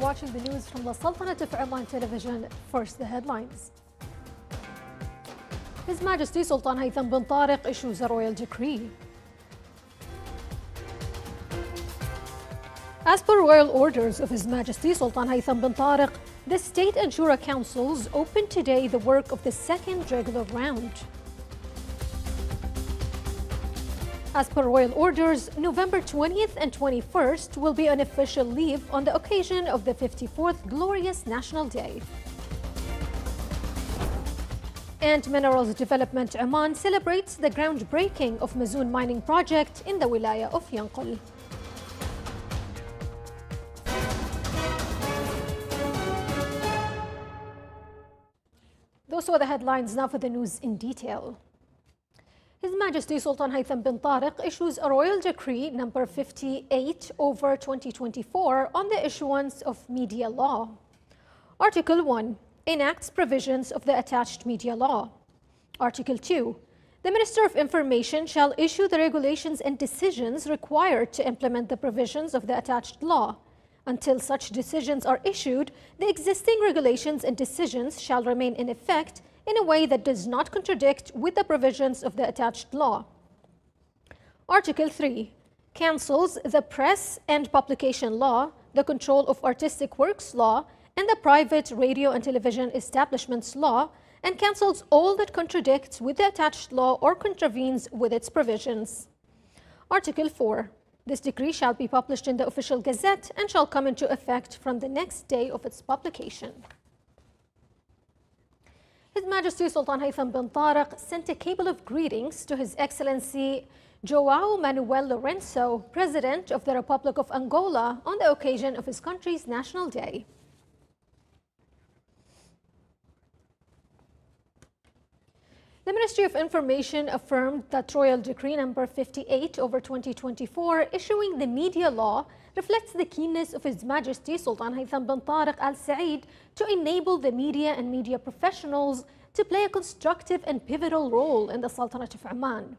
watching the news from the Sultanate of Oman television. First, the headlines. His Majesty Sultan Haytham bin Tariq issues a royal decree. As per royal orders of His Majesty Sultan Haytham bin Tariq, the State and Shura Councils opened today the work of the second regular round. As per royal orders, November 20th and 21st will be an official leave on the occasion of the 54th Glorious National Day. And Minerals Development Oman celebrates the groundbreaking of Mazoon mining project in the Wilaya of Yanqul. Those were the headlines. Now for the news in detail. His Majesty Sultan Haytham bin Tariq issues a royal decree number 58/2024 on the issuance of media law. Article 1 enacts provisions of the attached media law. Article 2, the Minister of Information shall issue the regulations and decisions required to implement the provisions of the attached law. Until such decisions are issued, the existing regulations and decisions shall remain in effect in a way that does not contradict with the provisions of the attached law. Article 3 cancels the Press and Publication Law, the Control of Artistic Works Law, and the Private Radio and Television Establishments Law, and cancels all that contradicts with the attached law or contravenes with its provisions. Article 4 this decree shall be published in the Official Gazette and shall come into effect from the next day of its publication. His Majesty Sultan Haytham bin Tariq sent a cable of greetings to His Excellency João Manuel Lourenço, President of the Republic of Angola, on the occasion of his country's National Day. The Ministry of Information affirmed that Royal Decree number 58/2024 issuing the media law reflects the keenness of His Majesty Sultan Haytham bin Tariq Al Said to enable the media and media professionals to play a constructive and pivotal role in the Sultanate of Oman.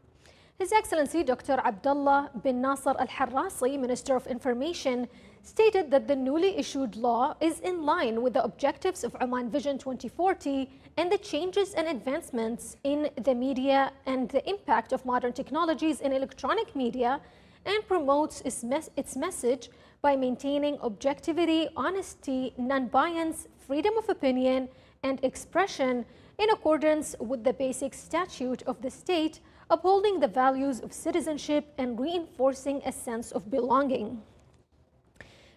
His Excellency Dr. Abdullah bin Nasser Al Harrasi, Minister of Information, stated that the newly issued law is in line with the objectives of Oman Vision 2040 and the changes and advancements in the media and the impact of modern technologies in electronic media, and promotes its message by maintaining objectivity, honesty, non-bias, freedom of opinion and expression in accordance with the basic statute of the state, upholding the values of citizenship and reinforcing a sense of belonging.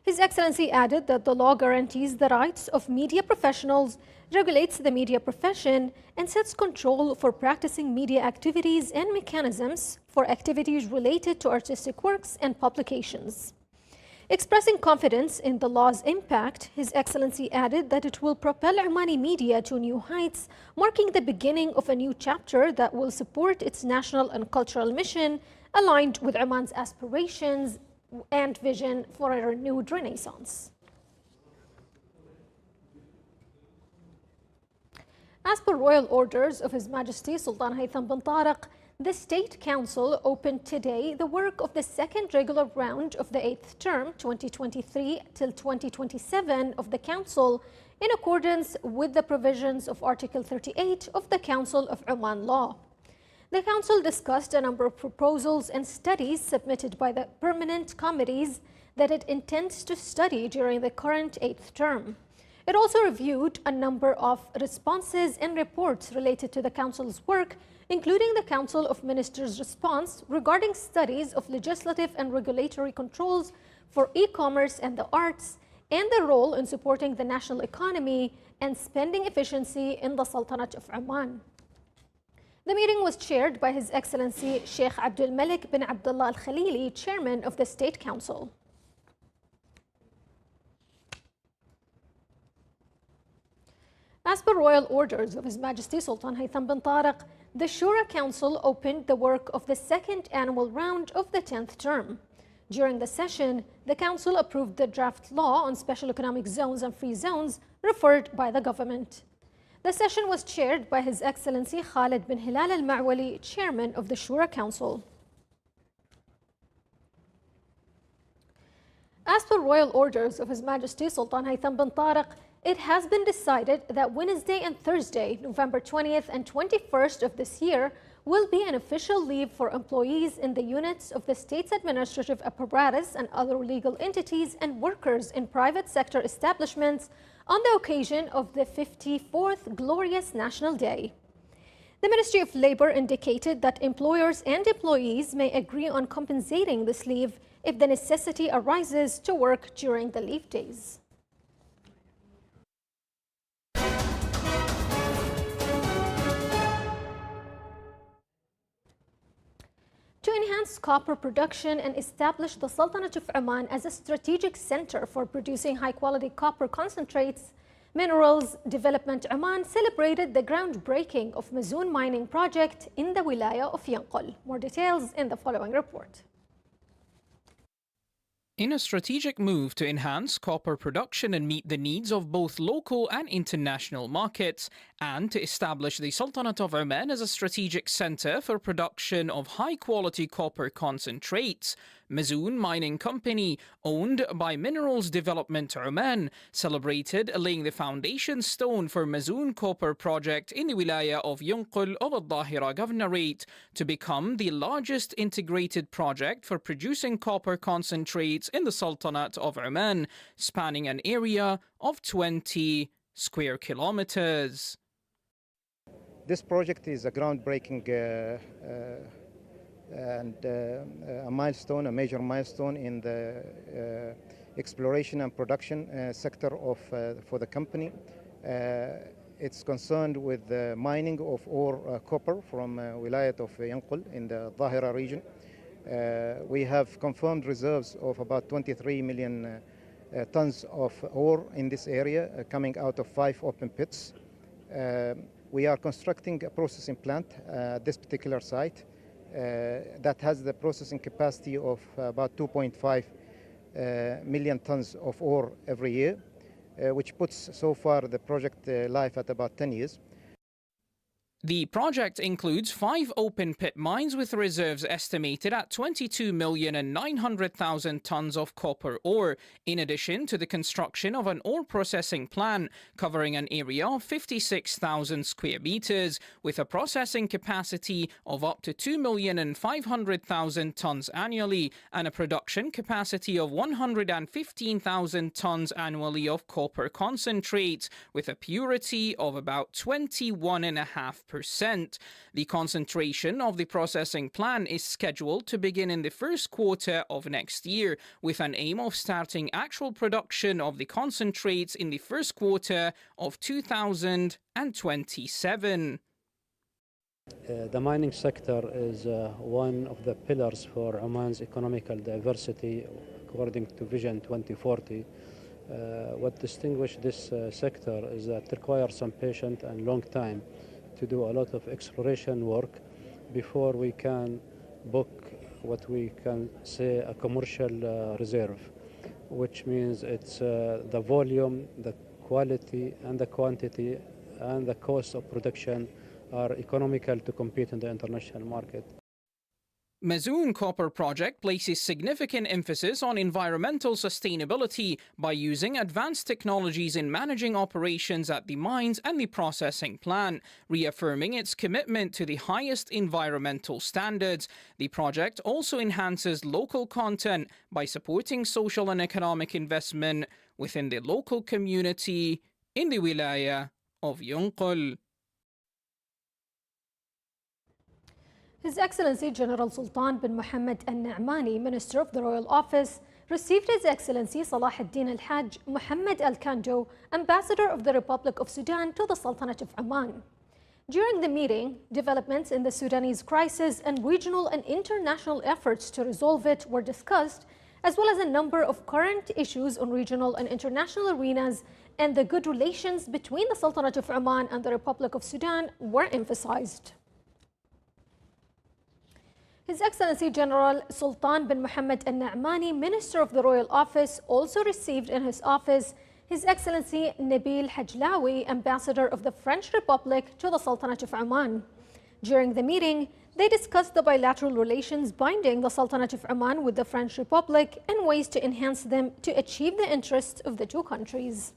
His Excellency added that the law guarantees the rights of media professionals, regulates the media profession, and sets control for practicing media activities and mechanisms for activities related to artistic works and publications. Expressing confidence in the law's impact, His Excellency added that it will propel Omani media to new heights, marking the beginning of a new chapter that will support its national and cultural mission, aligned with Oman's aspirations and vision for a renewed renaissance. As per royal orders of His Majesty Sultan Haytham bin Tariq, the State Council opened today the work of the second regular round of the 8th term 2023 till 2027 of the Council, in accordance with the provisions of Article 38 of the Council of Oman Law. The Council discussed a number of proposals and studies submitted by the permanent committees that it intends to study during the current 8th term. It also reviewed a number of responses and reports related to the Council's work, including the Council of Ministers' response regarding studies of legislative and regulatory controls for e-commerce and the arts, and their role in supporting the national economy and spending efficiency in the Sultanate of Oman. The meeting was chaired by His Excellency Sheikh Abdul Malik bin Abdullah Al Khalili, Chairman of the State Council. As per royal orders of His Majesty Sultan Haytham bin Tariq, the Shura Council opened the work of the second annual round of the 10th term. During the session, the Council approved the draft law on special economic zones and free zones referred by the government. The session was chaired by His Excellency Khalid bin Hilal Al Ma'wali, Chairman of the Shura Council. As per royal orders of His Majesty Sultan Haytham bin Tariq, it has been decided that Wednesday and Thursday, November 20th and 21st of this year, will be an official leave for employees in the units of the state's administrative apparatus and other legal entities and workers in private sector establishments on the occasion of the 54th Glorious National Day. The Ministry of Labour indicated that employers and employees may agree on compensating this leave if the necessity arises to work during the leave days. To enhance copper production and establish the Sultanate of Oman as a strategic center for producing high-quality copper concentrates, Minerals Development Oman celebrated the groundbreaking of Mazoon mining project in the Wilaya of Yanqul. More details in the following report. In a strategic move to enhance copper production and meet the needs of both local and international markets, and to establish the Sultanate of Oman as a strategic center for production of high-quality copper concentrates, Mazoon Mining Company, owned by Minerals Development Oman, celebrated laying the foundation stone for Mazoon Copper Project in the Wilaya of Yanqul of Al-Dhahira Governorate to become the largest integrated project for producing copper concentrates in the Sultanate of Oman, spanning an area of 20 square kilometers. This project is a groundbreaking and a major milestone in the exploration and production sector for the company. It's concerned with the mining of ore copper from Wilayat of Yanqul in the Dhahira region. We have confirmed reserves of about 23 million tons of ore in this area coming out of 5 open pits. We are constructing a processing plant at this particular site that has the processing capacity of about 2.5 million tons of ore every year, which puts so far the project life at about 10 years. The project includes 5 open pit mines with reserves estimated at 22,900,000 tons of copper ore, in addition to the construction of an ore processing plant covering an area of 56,000 square meters, with a processing capacity of up to 2,500,000 tons annually and a production capacity of 115,000 tons annually of copper concentrate, with a purity of about 21.5%. The concentration of the processing plant is scheduled to begin in the first quarter of next year, with an aim of starting actual production of the concentrates in the first quarter of 2027. The mining sector is one of the pillars for Oman's economical diversity according to Vision 2040. What distinguishes this sector is that it requires some patience and long time to do a lot of exploration work before we can book what we can say a commercial reserve, which means it's the volume, the quality and the quantity and the cost of production are economical to compete in the international market. Mazoon Copper Project places significant emphasis on environmental sustainability by using advanced technologies in managing operations at the mines and the processing plant, reaffirming its commitment to the highest environmental standards. The project also enhances local content by supporting social and economic investment within the local community in the Wilaya of Yanqul. His Excellency General Sultan bin Mohammed Al-Na'mani, Minister of the Royal Office, received His Excellency Salah ad-Din Al-Hajj Mohammed Al-Kando, Ambassador of the Republic of Sudan to the Sultanate of Oman. During the meeting, developments in the Sudanese crisis and regional and international efforts to resolve it were discussed, as well as a number of current issues on regional and international arenas, and the good relations between the Sultanate of Oman and the Republic of Sudan were emphasized. His Excellency General Sultan bin Mohammed Al-Na'mani, Minister of the Royal Office, also received in his office His Excellency Nabil Hajlawi, Ambassador of the French Republic to the Sultanate of Oman. During the meeting, They discussed the bilateral relations binding the Sultanate of Oman with the French Republic and ways to enhance them to achieve the interests of the two countries.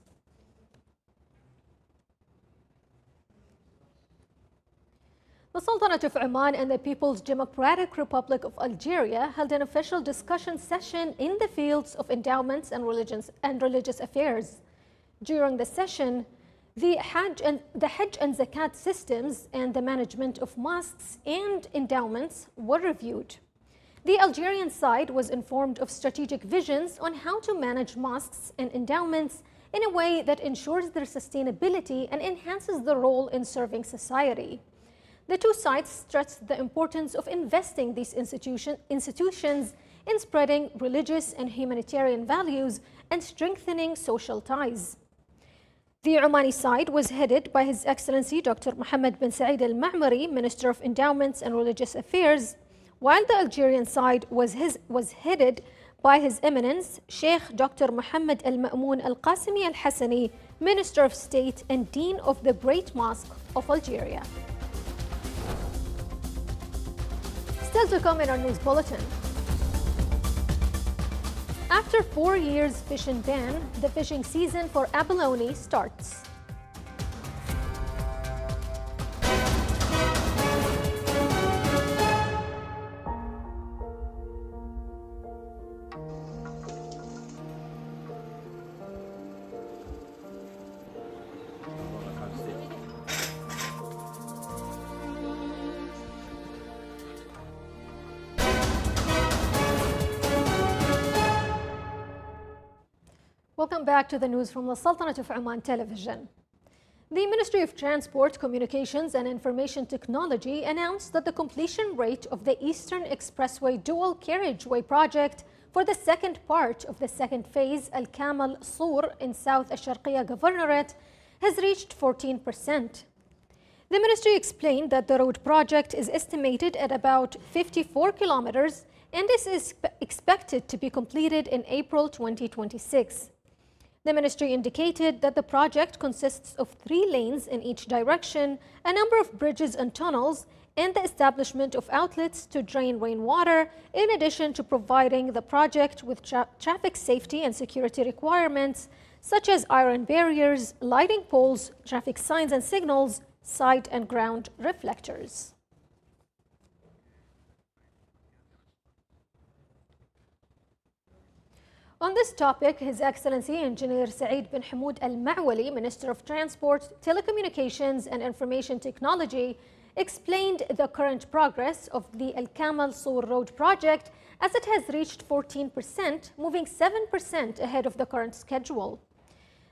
The Sultanate of Oman and the People's Democratic Republic of Algeria held an official discussion session in the fields of endowments and religious affairs. During the session, the Hajj and Zakat systems and the management of mosques and endowments were reviewed. The Algerian side was informed of strategic visions on how to manage mosques and endowments in a way that ensures their sustainability and enhances the role in serving society. The two sides stressed the importance of investing these institutions in spreading religious and humanitarian values and strengthening social ties. The Omani side was headed by His Excellency Dr. Mohammed bin Saeed Al Ma'mari, Minister of Endowments and Religious Affairs, while the Algerian side was headed by His Eminence Sheikh Dr. Mohammed Al Ma'moun Al Qasimi Al Hassani, Minister of State and Dean of the Great Mosque of Algeria. Still to come in our news bulletin. After 4 years fishing ban, the fishing season for abalone starts. Welcome back to the news from the Sultanate of Oman television. The Ministry of Transport, Communications and Information Technology announced that the completion rate of the Eastern Expressway dual carriageway project for the second part of the second phase, Al Kamal Sur in South Al-Sharqiya Governorate, has reached 14%. The ministry explained that the road project is estimated at about 54 kilometers and is expected to be completed in April 2026. The ministry indicated that the project consists of 3 lanes in each direction, a number of bridges and tunnels, and the establishment of outlets to drain rainwater, in addition to providing the project with traffic safety and security requirements, such as iron barriers, lighting poles, traffic signs and signals, side and ground reflectors. On this topic, His Excellency Engineer Saeed bin Hamoud Al Ma'wali, Minister of Transport, Telecommunications and Information Technology, explained the current progress of the Al Kamal Sur Road project as it has reached 14%, moving 7% ahead of the current schedule.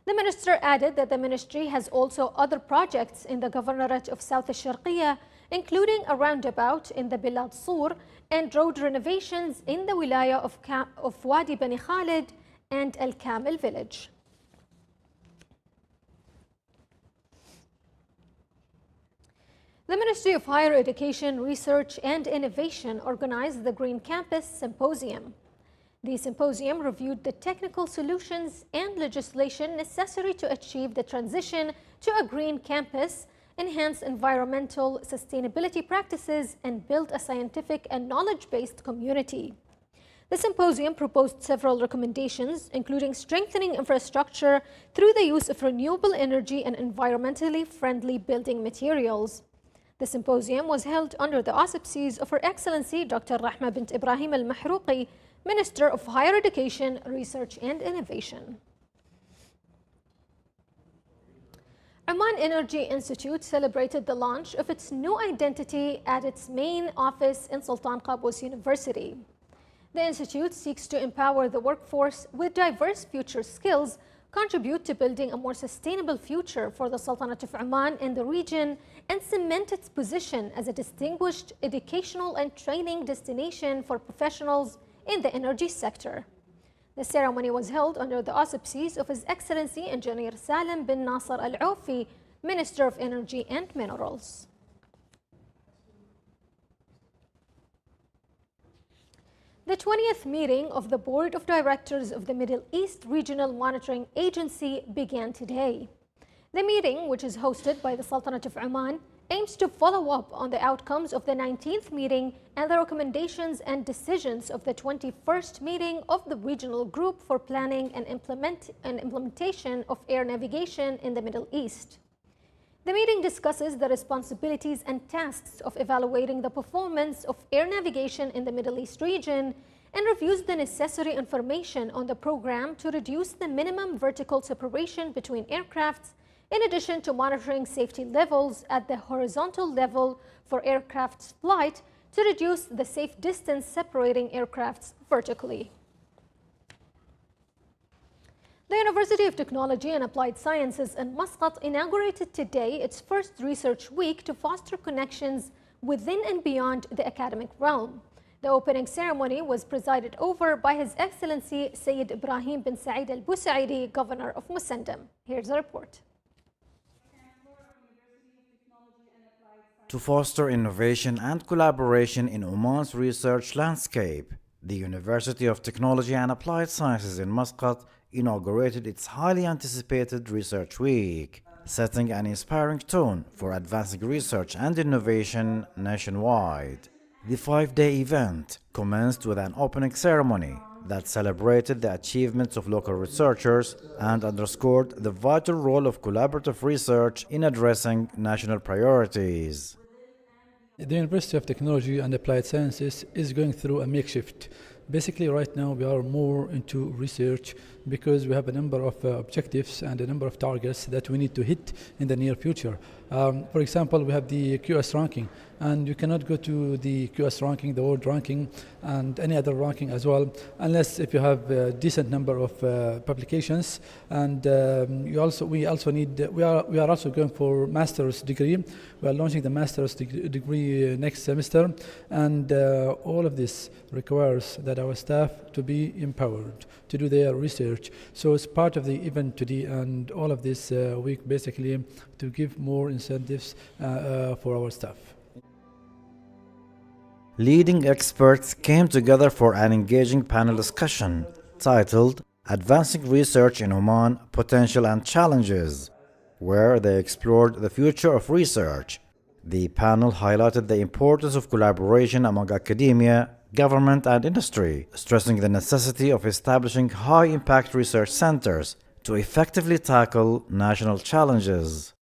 The minister added that the ministry has also other projects in the Governorate of South Al-Sharqiya, including a roundabout in the Bilad Sur and road renovations in the wilaya of Wadi Bani Khalid and Al Kamil village. The Ministry of Higher Education, Research and Innovation organized the Green Campus Symposium. The symposium reviewed the technical solutions and legislation necessary to achieve the transition to a green campus, enhance environmental sustainability practices, and build a scientific and knowledge-based community. The symposium proposed several recommendations, including strengthening infrastructure through the use of renewable energy and environmentally friendly building materials. The symposium was held under the auspices of Her Excellency Dr. Rahma bint Ibrahim Al-Mahrouqi, Minister of Higher Education, Research and Innovation. Oman Energy Institute celebrated the launch of its new identity at its main office in Sultan Qaboos University. The institute seeks to empower the workforce with diverse future skills, contribute to building a more sustainable future for the Sultanate of Oman and the region, and cement its position as a distinguished educational and training destination for professionals in the energy sector. The ceremony was held under the auspices of His Excellency Engineer Salim bin Nasser Al Aufi, Minister of Energy and Minerals. The 20th meeting of the Board of Directors of the Middle East Regional Monitoring Agency began today. The meeting, which is hosted by the Sultanate of Oman aims to follow up on the outcomes of the 19th meeting and the recommendations and decisions of the 21st meeting of the Regional Group for Planning and Implementation of Air Navigation in the Middle East. The meeting discusses the responsibilities and tasks of evaluating the performance of air navigation in the Middle East region and reviews the necessary information on the program to reduce the minimum vertical separation between aircrafts, in addition to monitoring safety levels at the horizontal level for aircraft's flight to reduce the safe distance separating aircrafts vertically. The University of Technology and Applied Sciences in Muscat inaugurated today its first research week to foster connections within and beyond the academic realm. The opening ceremony was presided over by His Excellency Sayyid Ibrahim bin Saeed Al Busaidi, Governor of Musandam. Here's a report. To foster innovation and collaboration in Oman's research landscape, the University of Technology and Applied Sciences in Muscat inaugurated its highly anticipated Research Week, setting an inspiring tone for advancing research and innovation nationwide. The 5-day event commenced with an opening ceremony that celebrated the achievements of local researchers and underscored the vital role of collaborative research in addressing national priorities. The University of Technology and Applied Sciences is going through a makeshift. Basically, right now we are more into research because we have a number of objectives and a number of targets that we need to hit in the near future. For example, we have the QS ranking, and you cannot go to the QS ranking, the world ranking, and any other ranking as well, unless if you have a decent number of publications. And we are also going for master's degree. We are launching the master's degree next semester, and all of this requires that our staff to be empowered to do their research. So it's part of the event today, and all of this week basically to give more incentives for our staff. Leading experts came together for an engaging panel discussion titled Advancing Research in Oman, Potential and Challenges, where they explored the future of research. The panel highlighted the importance of collaboration among academia, government and industry, stressing the necessity of establishing high-impact research centers to effectively tackle national challenges.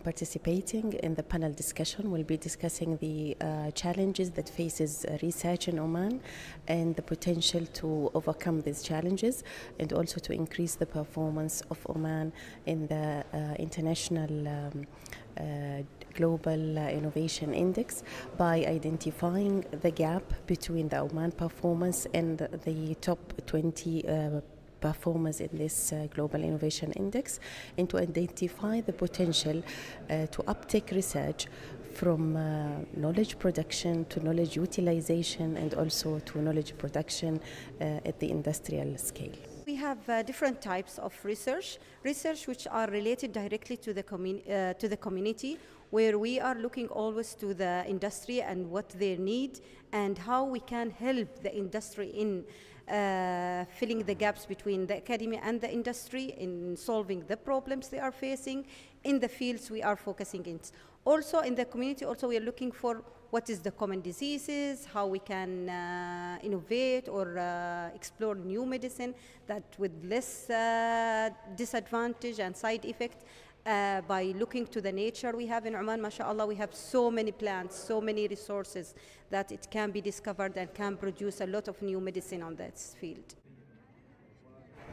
Participating in the panel discussion, we'll be discussing the challenges that faces research in Oman and the potential to overcome these challenges, and also to increase the performance of Oman in the international Global Innovation Index by identifying the gap between the Oman performance and the top 20 performers in this Global Innovation Index, and to identify the potential to uptake research from knowledge production to knowledge utilization, and also to knowledge production at the industrial scale. We have different types of research which are related directly to the community, where we are looking always to the industry and what they need and how we can help the industry in filling the gaps between the academia and the industry in solving the problems they are facing in the fields we are focusing in. Also in the community, we are looking for what is the common diseases, how we can innovate or explore new medicine that with less disadvantage and side effect. By looking to the nature we have in Oman, mashallah, we have so many plants, so many resources that it can be discovered and can produce a lot of new medicine on that field.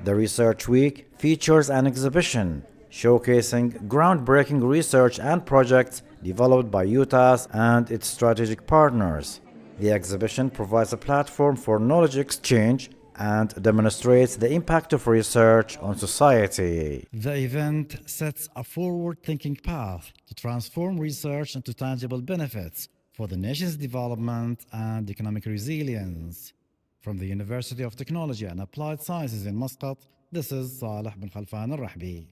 The Research Week features an exhibition showcasing groundbreaking research and projects developed by UTAS and its strategic partners. The exhibition provides a platform for knowledge exchange and demonstrates the impact of research on society. The event sets a forward-thinking path to transform research into tangible benefits for the nation's development and economic resilience. From the University of Technology and Applied Sciences in Muscat, this is Saleh bin Khalfan al-Rahbi.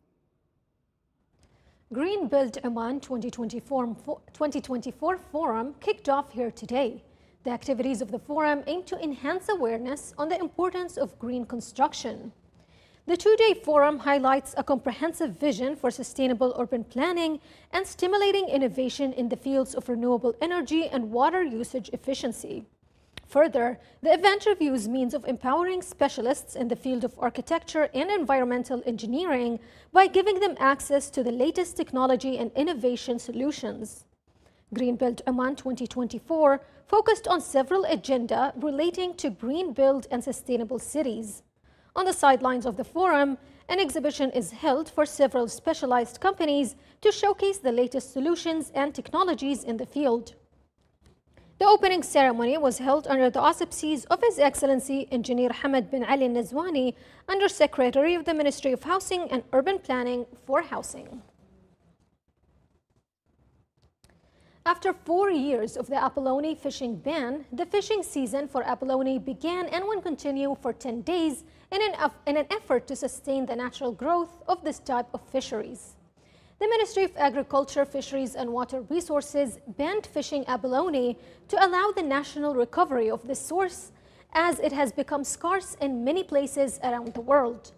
Green Build Oman 2024 Forum kicked off here today. The activities of the forum aim to enhance awareness on the importance of green construction. The two-day forum highlights a comprehensive vision for sustainable urban planning and stimulating innovation in the fields of renewable energy and water usage efficiency. Further, the event reviews means of empowering specialists in the field of architecture and environmental engineering by giving them access to the latest technology and innovation solutions. Green Build Oman 2024 focused on several agenda relating to green build and sustainable cities. On the sidelines of the forum, an exhibition is held for several specialized companies to showcase the latest solutions and technologies in the field. The opening ceremony was held under the auspices of His Excellency Engineer Hamad bin Ali Nazwani, Under Secretary of the Ministry of Housing and Urban Planning for Housing. After 4 years of the Abalone fishing ban, the fishing season for abalone began and will continue for 10 days in an effort to sustain the natural growth of this type of fisheries. The Ministry of Agriculture, Fisheries and Water Resources banned fishing abalone to allow the national recovery of this source, as it has become scarce in many places around the world.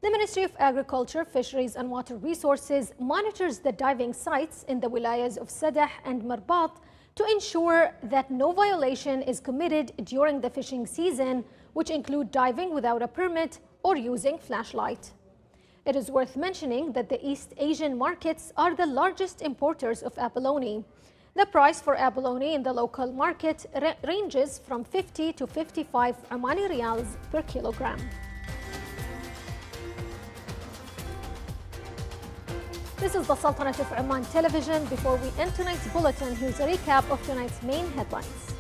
The Ministry of Agriculture, Fisheries and Water Resources monitors the diving sites in the wilayas of Sadah and Marbat to ensure that no violation is committed during the fishing season, which include diving without a permit or using flashlight. It is worth mentioning that the East Asian markets are the largest importers of abalone. The price for abalone in the local market ranges from 50 to 55 Omani riyals per kilogram. This is the Sultanate of Oman television. Before we end tonight's bulletin, here's a recap of tonight's main headlines.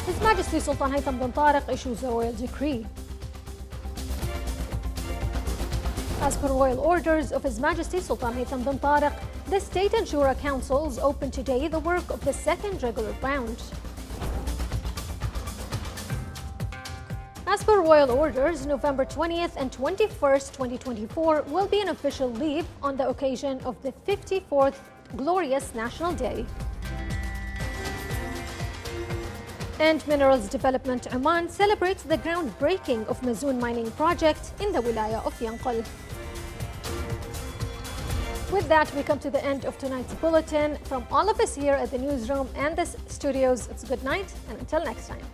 His Majesty Sultan Haytham bin Tariq issues a royal decree. As per royal orders of His Majesty Sultan Haytham bin Tariq, the State and Shura Councils opened today the work of the second regular round. As per royal orders, November 20th and 21st, 2024 will be an official leave on the occasion of the 54th Glorious National Day. And Minerals Development Oman celebrates the groundbreaking of Mazoon mining project in the wilaya of Yanqul. With that, we come to the end of tonight's bulletin. From all of us here at the newsroom and the studios, it's good night, and until next time.